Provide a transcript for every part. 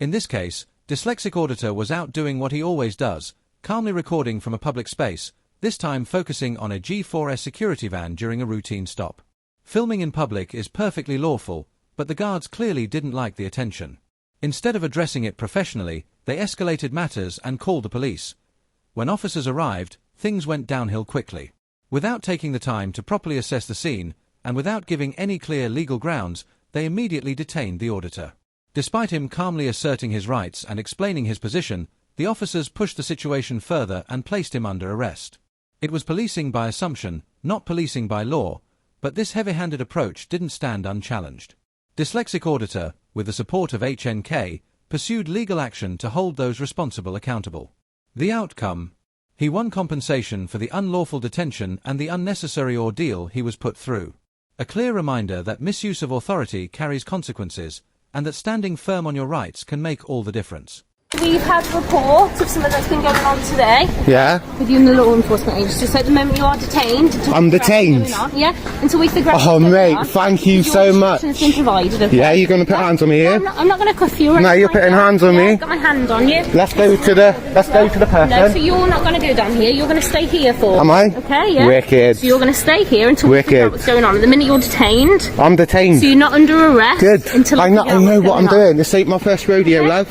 In this case, dyslexic auditor was out doing what he always does, calmly recording from a public space, this time focusing on a G4S security van during a routine stop. Filming in public is perfectly lawful, but the guards clearly didn't like the attention. Instead of addressing it professionally, they escalated matters and called the police. When officers arrived, things went downhill quickly. Without taking the time to properly assess the scene, and without giving any clear legal grounds, they immediately detained the auditor. Despite him calmly asserting his rights and explaining his position, the officers pushed the situation further and placed him under arrest. It was policing by assumption, not policing by law, but this heavy-handed approach didn't stand unchallenged. Dyslexic auditor, with the support of HNK, pursued legal action to hold those responsible accountable. The outcome? He won compensation for the unlawful detention and the unnecessary ordeal he was put through. A clear reminder that misuse of authority carries consequences, and that standing firm on your rights can make all the difference. We've had a report of something that's been going on today. Yeah. With you and the law enforcement agency. So at the moment you are detained. I'm detained? Yeah, until we figure out what's going on. Oh mate, thank you so much. Has been provided, okay? Yeah, you're going to put hands on me here? No, I'm not going to cuff you. No, you're putting hands on me. I've got my hand on you. Let's go to the person. No, so you're not going to go down here. You're going to stay here for. Am I? Okay, yeah. Wicked. So you're going to stay here until we figure out what's going on. At the minute you're detained. I'm detained. So you're not under arrest. Good. Until I know what I'm doing. This ain't my first rodeo, love.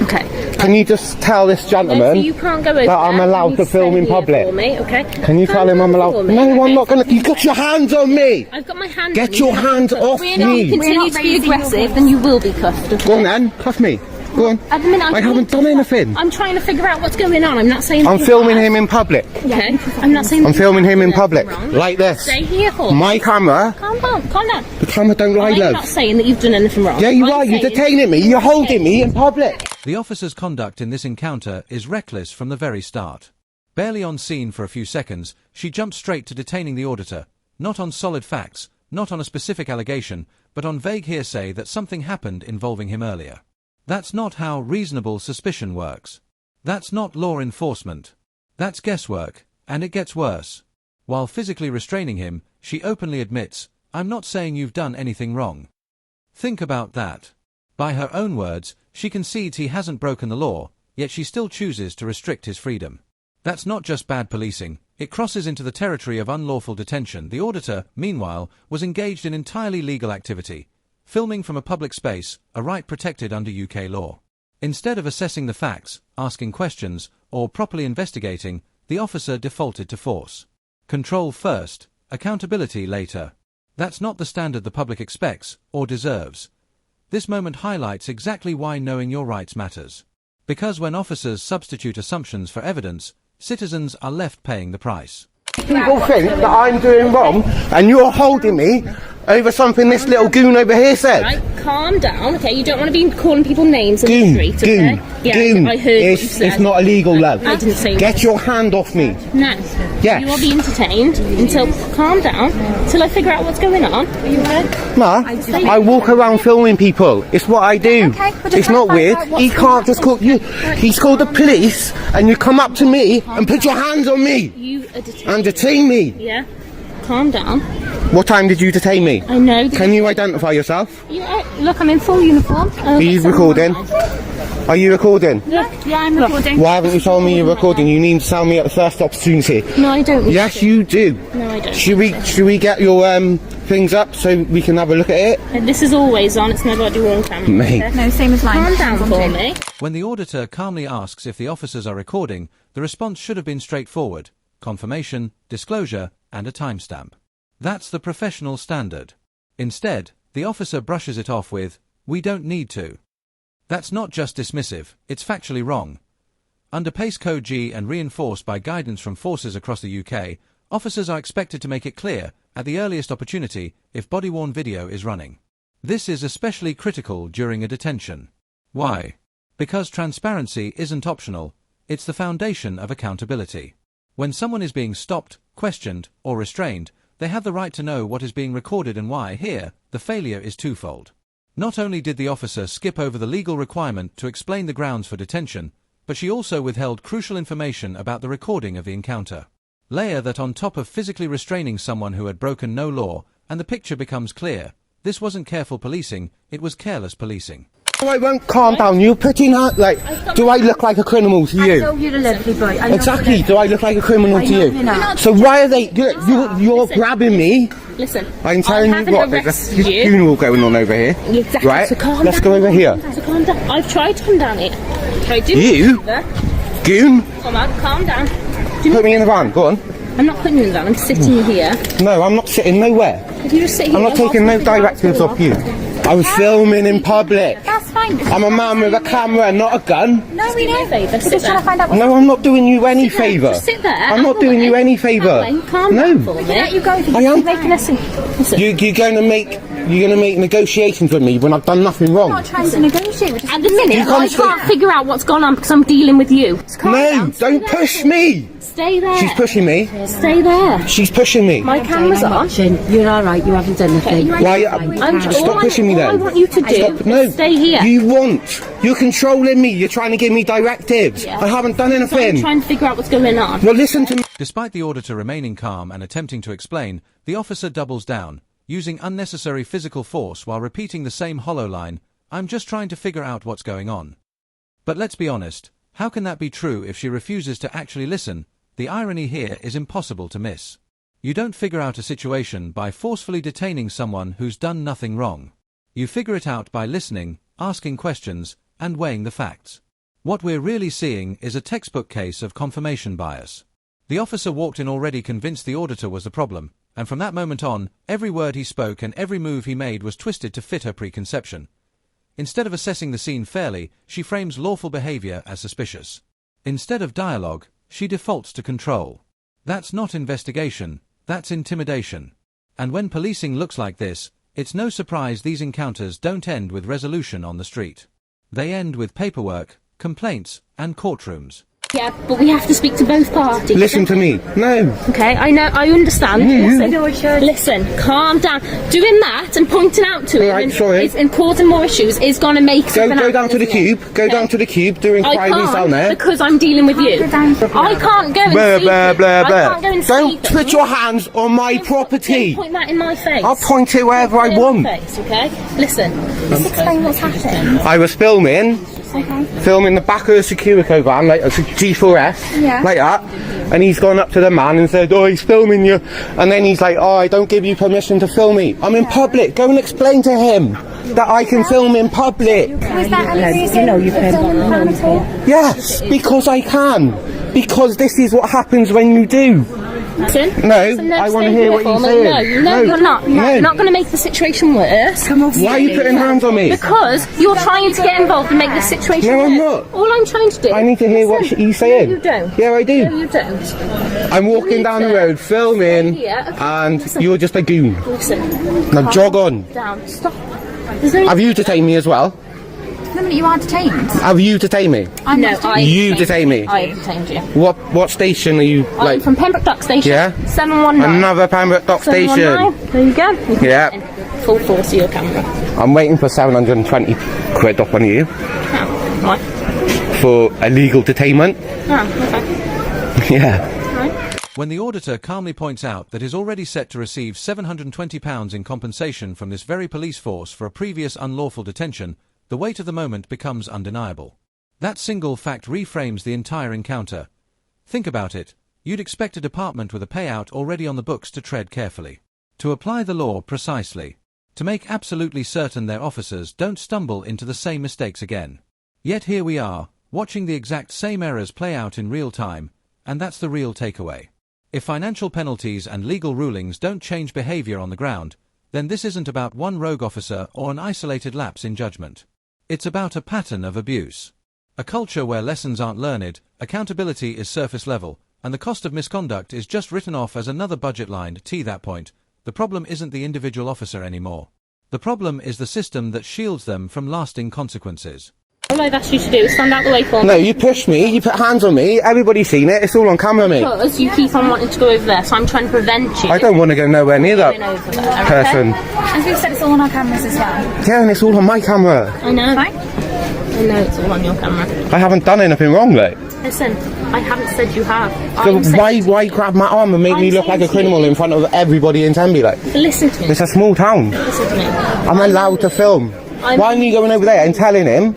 Okay. Can you just tell this gentleman so you can't go over that I'm allowed to film in public? For me, okay? Can you tell him I'm allowed? No, I'm not going to. You got your hands on me. I've got my hand. Get your hands off me. If you continue to be aggressive, then you will be cuffed. Okay? Go on then, cuff me. Go on. At the minute, I haven't done anything. I'm trying to figure out what's going on. I'm not saying. I'm filming him in public. Okay. I'm not saying. I'm filming him in public, like this. Stay here for. My camera. Calm down. Calm down. The camera don't lie, love. I'm not saying that you've done anything wrong. Yeah, you are. You're detaining me. You're holding me in public. The officer's conduct in this encounter is reckless from the very start. Barely on scene for a few seconds, she jumped straight to detaining the auditor, not on solid facts, not on a specific allegation, but on vague hearsay that something happened involving him earlier. That's not how reasonable suspicion works. That's not law enforcement. That's guesswork, and it gets worse. While physically restraining him, she openly admits, "I'm not saying you've done anything wrong." Think about that. By her own words, she concedes he hasn't broken the law, yet she still chooses to restrict his freedom. That's not just bad policing, it crosses into the territory of unlawful detention. The auditor, meanwhile, was engaged in entirely legal activity, filming from a public space, a right protected under UK law. Instead of assessing the facts, asking questions, or properly investigating, the officer defaulted to force. Control first, accountability later. That's not the standard the public expects, or deserves. This moment highlights exactly why knowing your rights matters. Because when officers substitute assumptions for evidence, citizens are left paying the price. People think that I'm doing wrong, and you're holding me over something this little goon over here said. Right, calm down, okay? You don't want to be calling people names in the street, okay? Goon. I heard what you said. It's not illegal, love. I didn't say Get your hand off me. No. Yes. You are being entertained until, calm down, until I figure out what's going on. Are you okay? Ma, I walk around filming people. It's what I do. Okay, it's not weird. He can't just call you. He's called the police, and you come up to me and put your hands on me. You are detained. And detain me. Yeah. Calm down. What time did you detain me? I know. Can you identify yourself? Look, I'm in full uniform. Are you recording? Are you recording? Look, yeah, I'm recording. Why haven't you told me you're recording? You need to tell me at the first opportunity. No, I don't. Yes, you do. No, I don't. Should we get your things up so we can have a look at it? And this is always on. It's never got on camera. Mate. Okay? No, same as mine. Calm down for me. When the auditor calmly asks if the officers are recording, the response should have been straightforward: confirmation, disclosure, and a timestamp. That's the professional standard. Instead, the officer brushes it off with, "We don't need to." That's not just dismissive, it's factually wrong. Under Pace Code G and reinforced by guidance from forces across the UK, officers are expected to make it clear, at the earliest opportunity, if body-worn video is running. This is especially critical during a detention. Why? Because transparency isn't optional, it's the foundation of accountability. When someone is being stopped, questioned, or restrained, they have the right to know what is being recorded and why. Here, the failure is twofold. Not only did the officer skip over the legal requirement to explain the grounds for detention, but she also withheld crucial information about the recording of the encounter. Layer that on top of physically restraining someone who had broken no law, and the picture becomes clear. This wasn't careful policing, it was careless policing. I won't calm down. You're putting out, like, do I look like a criminal to you? I know you're a lovely boy. I know Exactly, do I look like a criminal to you? you're not. So why are they, you're grabbing me? Listen, I'm telling you what, there's arrested a funeral going on over here. Exactly. Right, So calm let's down. go over here. So calm down. I've tried to come down here. Tried to. You? Goon? Come on, calm down. Put me in the van, go on. I'm not putting you in the van. I'm sitting here. No, I'm not sitting nowhere. If you just sit here, I'm not taking no directives off you. I was filming in public. That's fine. I'm a man with a camera, not a gun. No, we know. Favour, We're sit just trying there. to find out what's No, I'm not doing you any favour. Just sit there. I'm not doing you any favour. Calm No. down for me. Let you go. I am. Making us listen. You're going to make negotiations with me when I've done nothing I'm wrong. not trying to negotiate. We're just At the minute, You I can't can't figure out what's gone on because I'm dealing with you. So calm No, down. Stay don't there. push me. Stay there. She's pushing me. Stay there. She's pushing me. My camera's on. You're all right. You haven't done nothing. Why? Stop pushing me then. All I want you to do Stop. No. is stay here. You're controlling me. You're trying to give me directives. Yeah. I haven't done So I'm anything. trying to figure out what's going on. Well, listen to me. Despite the auditor remaining calm and attempting to explain, the officer doubles down, using unnecessary physical force while repeating the same hollow line, "I'm just trying to figure out what's going on." But let's be honest, how can that be true if she refuses to actually listen? The irony here is impossible to miss. You don't figure out a situation by forcefully detaining someone who's done nothing wrong. You figure it out by listening, asking questions, and weighing the facts. What we're really seeing is a textbook case of confirmation bias. The officer walked in already convinced the auditor was the problem, and from that moment on, every word he spoke and every move he made was twisted to fit her preconception. Instead of assessing the scene fairly, she frames lawful behavior as suspicious. Instead of dialogue, she defaults to control. That's not investigation, that's intimidation. And when policing looks like this, it's no surprise these encounters don't end with resolution on the street. They end with paperwork, complaints, and courtrooms. Yeah, but we have to speak to both parties. Listen to me. No. Okay, I know, I understand. Listen, calm down. Doing that and pointing out to him Right, sorry. and causing more issues is going to make something Go happen, down to the isn't it? cube. Go down to the cube. Do I inquiries down can't there. because I'm dealing with you. I can't go and Blah, see blah, things. blah, I blah. can't go and see Don't things. put your hands on my property. Don't point that in my face. I'll point it wherever I Point it in want. my face, okay? Listen. Just explain what's happened. I was filming the back of the Securico van, like a G4S, Yeah. like that. And he's gone up to the man and said, "Oh, he's filming you." And then he's like, "Oh, I don't give you permission to film me. I'm in public." Go and explain to him that I can film in public. Was that any reason? You know you can. Yes, because I can. Because this is what happens when you do. Listen. No, Listen, I wanna stay hear here what for you're me. saying. No, No. you're not. No. You're not going to make the situation worse. Why are you putting hands on me? Because you're trying to get involved and make the situation No, worse. I'm not. All I'm trying to do... I need to hear what Listen, he's saying. No, you don't. Yeah, I do. No, you don't. I'm walking down the road filming, Yeah, okay. and Listen. you're just a goon. Listen. Now jog on. Down. Stop. There's no... Have you detained me as well? The minute you are detained. Have you detained me? I'm No, not I... You detained me. I detained you. What station are you, I'm like? from Pembroke Dock Station. Yeah? 719. Another Pembroke Dock Station. 719. There you go. You can Yeah. get in full force of your camera. I'm waiting for 720 quid up on you Oh, right. for illegal detainment. Oh, okay. Yeah. When the auditor calmly points out that he's already set to receive £720 in compensation from this very police force for a previous unlawful detention, the weight of the moment becomes undeniable. That single fact reframes the entire encounter. Think about it. You'd expect a department with a payout already on the books to tread carefully, to apply the law precisely, to make absolutely certain their officers don't stumble into the same mistakes again. Yet here we are, watching the exact same errors play out in real time, and that's the real takeaway. If financial penalties and legal rulings don't change behavior on the ground, then this isn't about one rogue officer or an isolated lapse in judgment. It's about a pattern of abuse. A culture where lessons aren't learned, accountability is surface level, and the cost of misconduct is just written off as another budget line. To that point, the problem isn't the individual officer anymore. The problem is the system that shields them from lasting consequences. All I've asked you to do is stand out the way for me. No, you pushed me, you put hands on me, everybody's seen it, it's all on camera, mate. Because you keep on wanting to go over there, so I'm trying to prevent you. I don't want to go nowhere near that going over there, okay? person. As we've said, it's all on our cameras as well. Yeah, and it's all on my camera. I know. Fine. I know it's all on your camera. I haven't done anything wrong, mate. Listen, I haven't said you have. So I'm saying- why grab my arm and make me I'm look like a saying to criminal you- in front of everybody in Tenby, like? Listen to me. It's a small town. Listen to me. I'm allowed to film. Why aren't you going over there and telling him?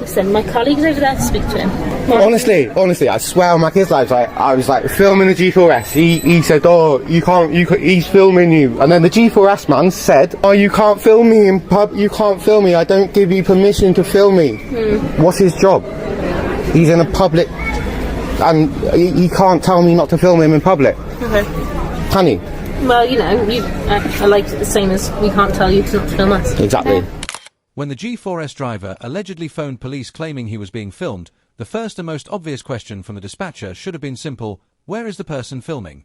Listen, my colleague's over there to speak to him. Honestly, I swear on my kid's life, I was like filming the G4S. He said, oh, he's filming you. And then the G4S man said, oh, you can't film me in pub, you can't film me, I don't give you permission to film me. What's his job? He's in a public, and he can't tell me not to film him in public. Okay. Can he? Well, you know, I like it the same as we can't tell you to not to film us. Exactly. When the G4S driver allegedly phoned police claiming he was being filmed, the first and most obvious question from the dispatcher should have been simple: where is the person filming?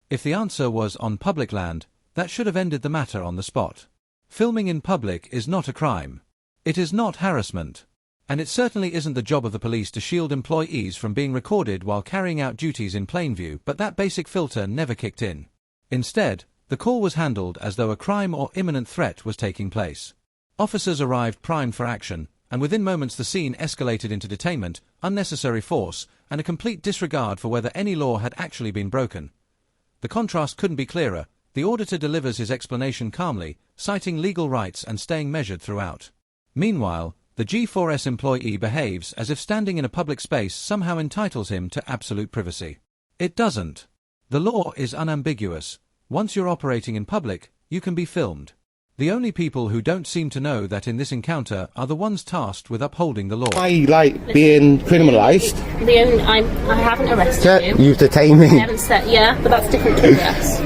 If the answer was on public land, that should have ended the matter on the spot. Filming in public is not a crime. It is not harassment. And it certainly isn't the job of the police to shield employees from being recorded while carrying out duties in plain view, but that basic filter never kicked in. Instead, the call was handled as though a crime or imminent threat was taking place. Officers arrived primed for action, and within moments the scene escalated into detainment, unnecessary force, and a complete disregard for whether any law had actually been broken. The contrast couldn't be clearer. The auditor delivers his explanation calmly, citing legal rights and staying measured throughout. Meanwhile, the G4S employee behaves as if standing in a public space somehow entitles him to absolute privacy. It doesn't. The law is unambiguous. Once you're operating in public, you can be filmed. The only people who don't seem to know that in this encounter are the ones tasked with upholding the law. Why, being criminalised? I haven't arrested you. You've detained me. I haven't said, yeah, but that's different to arrest.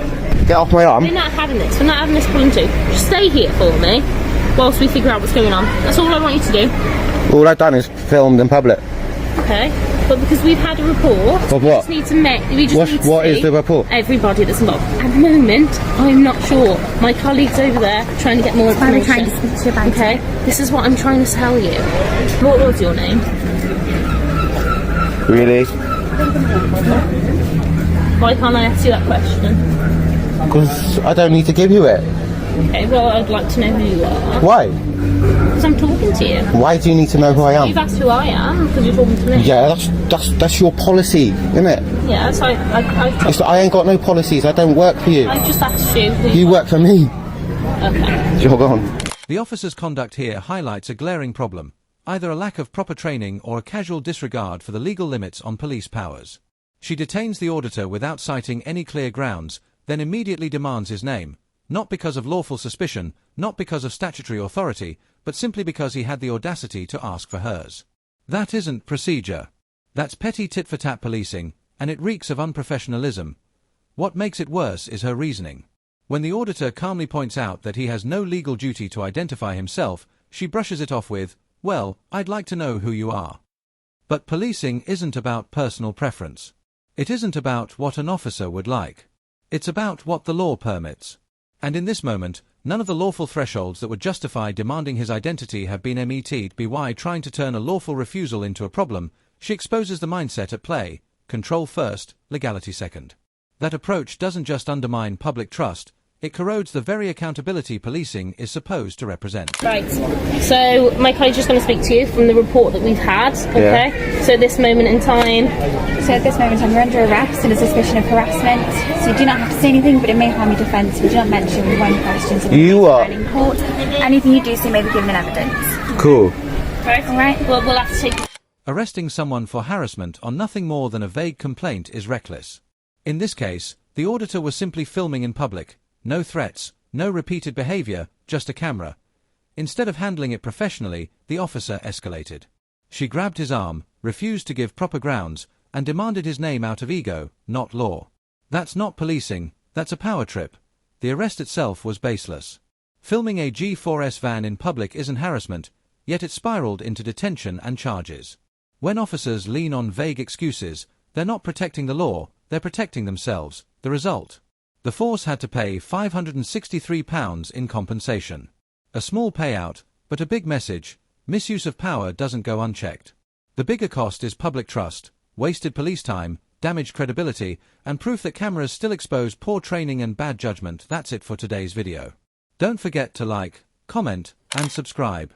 Get off my arm. We're not having this. We're not having this pulling to. Just stay here for me whilst we figure out what's going on. That's all I want you to do. All I've done is filmed in public. Okay. But because we've had a report, of what? We just need to what is the report? Everybody that's involved. At the moment, I'm not sure. My colleague's over there trying to get more information. I'm trying to speak to you about okay? This is what I'm trying to tell you. What was your name? Really? Why can't I ask you that question? Because I don't need to give you it. Okay, well, I'd like to know who you are. Why? Because I'm talking to you. Why do you need to know who I am? You've asked who I am because you're talking to me. Yeah, that's your policy, isn't it? Yeah, so I ain't got no policies. I don't work for you. I just asked you. You work for me. Okay. You're gone. The officer's conduct here highlights a glaring problem: either a lack of proper training or a casual disregard for the legal limits on police powers. She detains the auditor without citing any clear grounds, then immediately demands his name. Not because of lawful suspicion, not because of statutory authority, but simply because he had the audacity to ask for hers. That isn't procedure. That's petty tit-for-tat policing, and it reeks of unprofessionalism. What makes it worse is her reasoning. When the auditor calmly points out that he has no legal duty to identify himself, she brushes it off with, "Well, I'd like to know who you are." But policing isn't about personal preference. It isn't about what an officer would like. It's about what the law permits. And in this moment, none of the lawful thresholds that would justify demanding his identity have been met. By trying to turn a lawful refusal into a problem, she exposes the mindset at play: control first, legality second. That approach doesn't just undermine public trust, it corrodes the very accountability policing is supposed to represent. Right, so my colleague's just going to speak to you from the report that we've had, okay? Yeah. So at this moment in time... So at this moment in time, you're under arrest and a suspicion of harassment, so you do not have to say anything, but it may harm your defence. We do not mention when questions you are in court. Anything you do say may be given in evidence. Cool. Right, alright, well, we'll have to take... Arresting someone for harassment on nothing more than a vague complaint is reckless. In this case, the auditor was simply filming in public. No threats, no repeated behavior, just a camera. Instead of handling it professionally, the officer escalated. She grabbed his arm, refused to give proper grounds, and demanded his name out of ego, not law. That's not policing, that's a power trip. The arrest itself was baseless. Filming a G4S van in public isn't harassment, yet it spiraled into detention and charges. When officers lean on vague excuses, they're not protecting the law, they're protecting themselves. The result? The force had to pay £563 in compensation. A small payout, but a big message: misuse of power doesn't go unchecked. The bigger cost is public trust, wasted police time, damaged credibility, and proof that cameras still expose poor training and bad judgment. That's it for today's video. Don't forget to like, comment, and subscribe.